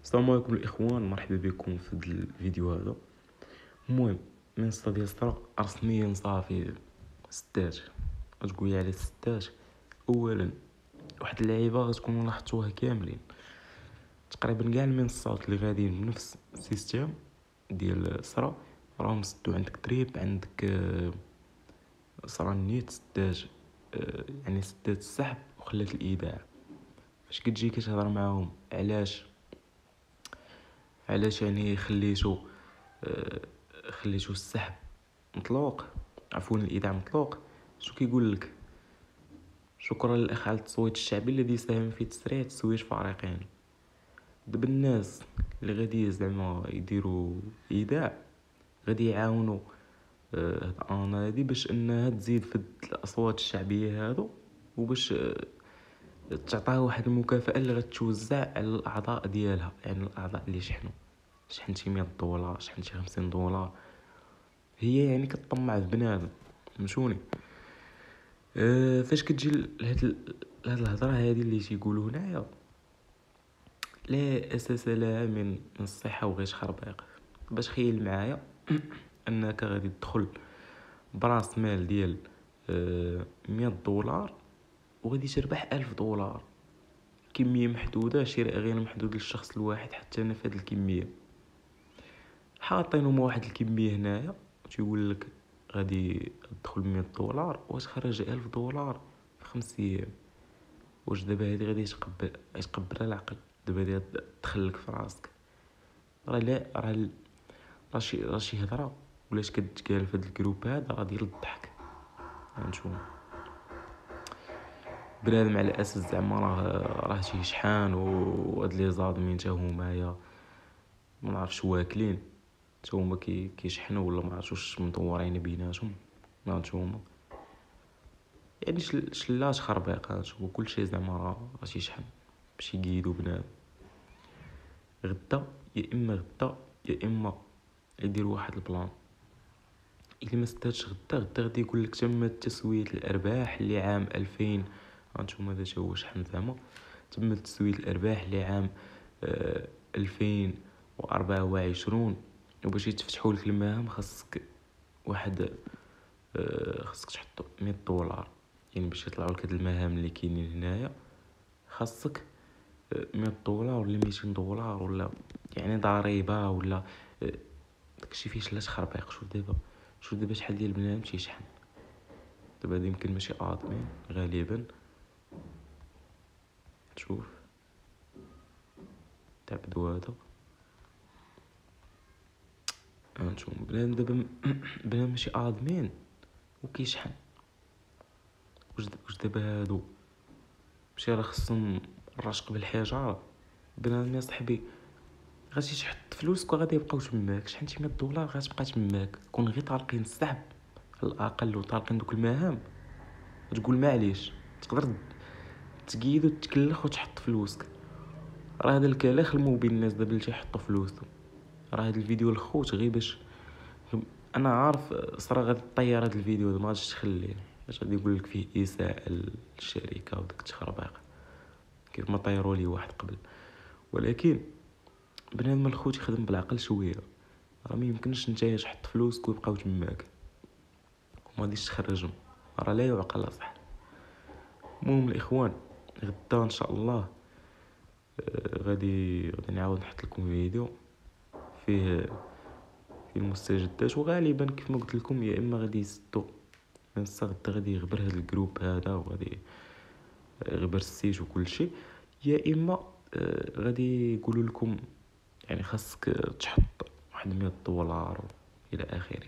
السلام عليكم الاخوان، مرحبا بكم في هذا الفيديو هذا. المهم منصه ديال سترا رسميا صافي سدات. تقول لي على سدات؟ اولا واحد اللعيبه غتكونوا لاحظتوها كاملين، تقريبا كاع المنصات اللي غاديين بنفس السيستم ديال سرا راهم سدوا. عندك دريب، عندك سرا النيت سدات، يعني سدات السحب وخلات الايداع. فاش كتجي كتهضر معاهم علاش يعني خليتو السحب مطلوق، عفوا الايداع مطلوق، شو كيقول لك؟ شكرا للاخ على التصويت الشعبي الذي ساهم في تسريع تسوية فريقين. دابا الناس اللي غادي زعما يديروا ايداع غادي يعاونوا هاد انا هادي باش انها تزيد في الاصوات الشعبيه هادو، وباش تعطيها واحد المكافاه اللي غتوزع على الاعضاء ديالها، يعني الاعضاء اللي شحنتي $100، شحنتي $50. هي يعني كتطمع في بنادم، فهمتوني؟ فاش كتجي لهاد الهضره هادي اللي تيقولوا هنايا، لا اساس لها من الصحه وغير خربيق. باش خيل معايا انك غادي تدخل براس مال ديال $100 وغادي تربح $1000، كميه محدوده، شراء غير محدود للشخص الواحد. حتى انا في هاد الكميه حاطينهم واحد الكميه هنايا، تيقول لك غادي تدخل $100 وتخرج $1000 في 5 ايام. واش دابا هادي غادي يتقبل العقل؟ دابا هادي تدخلك في راسك؟ راه لا، راه شي هضره ولاش كتقال في هاد الجروب هذا راه ديال الضحك. هانتوما بنادم على اساس زعما راه تيشحان، وهاد لي زادمين تا هما ما نعرفش واكلين، تا هما كيشحنوا ولا ما عرفتش مدورين بيناتهم. هانتوما يعني شلات خربيقه، هانتوما كلشي زعما راه تيشحن باش يقيدوا بنادم. غدا يا اما يدير واحد البلان. الا ما سداتش غدا غادي يقول لك تم تسويه الارباح لعام 2000. هانتوما هذا هو شحن زعما تم تسويه الارباح لعام 2024. وباش يتفتحوا لك المهام خاصك تحط $100. يعني باش يطلعوا لك هاد المهام اللي كاينين هنايا خاصك $100 ولا $200 ولا يعني ضريبه ولا داكشي. فيه شلاش خربيق. شوف دابا شحال ديال بنادم تيشحن دابا. هادي يمكن ماشي ادمين غالبا. تشوف تعبدوا هذا. هانتوما بنادم دابا بنادم ماشي ادمين وكيشحن. واش دابا هادو ماشي راه خصهم الرشق بالحجاره؟ بنادم يا صاحبي غادي تحط فلوسك وغادي يبقاو تماك. شحنتي $100 غتبقى تماك. كون غير طالقين السحب على الاقل وطالقين دوك المهام، تقول معليش تقدر تقيد وتكلخ وتحط فلوسك. راه هذا الكلام خلموا بين الناس دابا اللي تيحطوا فلوسهم. راه هذا الفيديو الخوت غير باش انا عارف صرا غادي طير هذا الفيديو هذا، ما غاديش تخليه باش غادي يقول لك فيه اساءه للشركه وداك التخربيق كيف ما طيروا لي واحد قبل. ولكن بنادم الخوت يخدم بالعقل شويه. راه ما يمكنش نتايا تحط فلوسك ويبقاو تماك وما غاديش تخرجهم. راه لا يعقل صح. المهم الاخوان، غدا ان شاء الله غادي نعاود نحط لكم فيديو فيه المستجدات. وغالبا كيف ما قلت لكم يا اما غادي يسدوا من غدا غادي يغبر هذا الجروب هذا وغادي يغبر السيت وكل شيء، يا اما غادي يقولوا لكم يعني خاصك تحط واحد $100 الى اخره.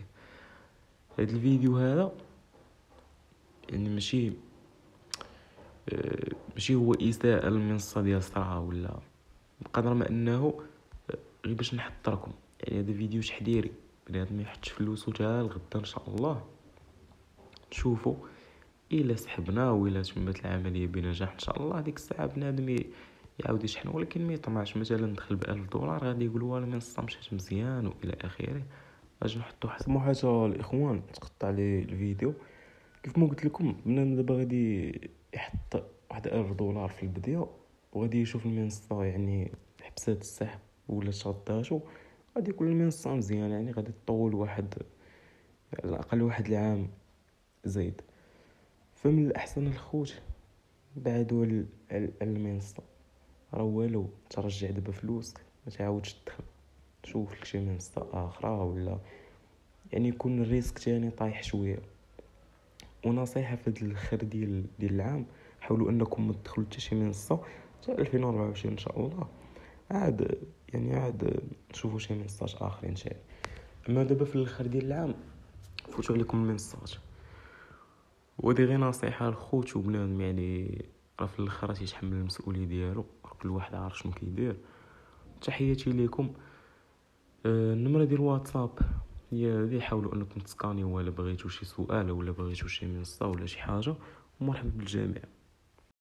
هذا الفيديو هذا يعني ماشي هو اساءه للمنصه ديال صراحه، ولا بقدر ما انه غير باش نحضركم. يعني هذا فيديو تحذيري، بنادم ما يحطش فلوسو تا لغدا ان شاء الله. نشوفوا الا سحبنا ولا تمت العمليه بنجاح ان شاء الله، ديك الساعه بنادم يعاود يشحن. ولكن ما يطمعش مثلا دخل $1000 غادي يقول والله المنصه مشات مزيان والى اخره. اجي نحطوا حسب محاجه الاخوان تقطع لي الفيديو. كيف ما قلت لكم بنادم دابا غادي يحط واحد $1000 في البدايه وغادي يشوف المنصه يعني حبسات السحب ولا شاداتو، غادي يكون المنصة مزيان، يعني غادي تطول واحد على الاقل واحد العام زايد. فمن الاحسن الخوت بعدوا المنصة، راه والو ترجع دابا فلوسك ما تعاودش تدخل تشوف لك شي منصة اخرى، ولا يعني يكون الريسك تاني طايح شويه. ونصيحه في هذا الاخر ديال العام، حاولوا انكم ما تدخلوا حتى شي منصه حتى 2024 ان شاء الله، عاد نشوفوا شي منصات اخرين تاني. اما دابا في الاخر ديال العام فوتوا عليكم المنصات. ودي غير نصيحه للخوت وبنادم، يعني راه في الاخر تيتحمل المسؤوليه ديالو، كل واحد عارف شنو كيدير. تحياتي ليكم. النمره ديال الواتساب هي هذه، حاولوا انكم تسكانيو ولا بغيتوا شي سؤال ولا بغيتوا شي منصه ولا شي حاجه، ومرحبا بالجميع.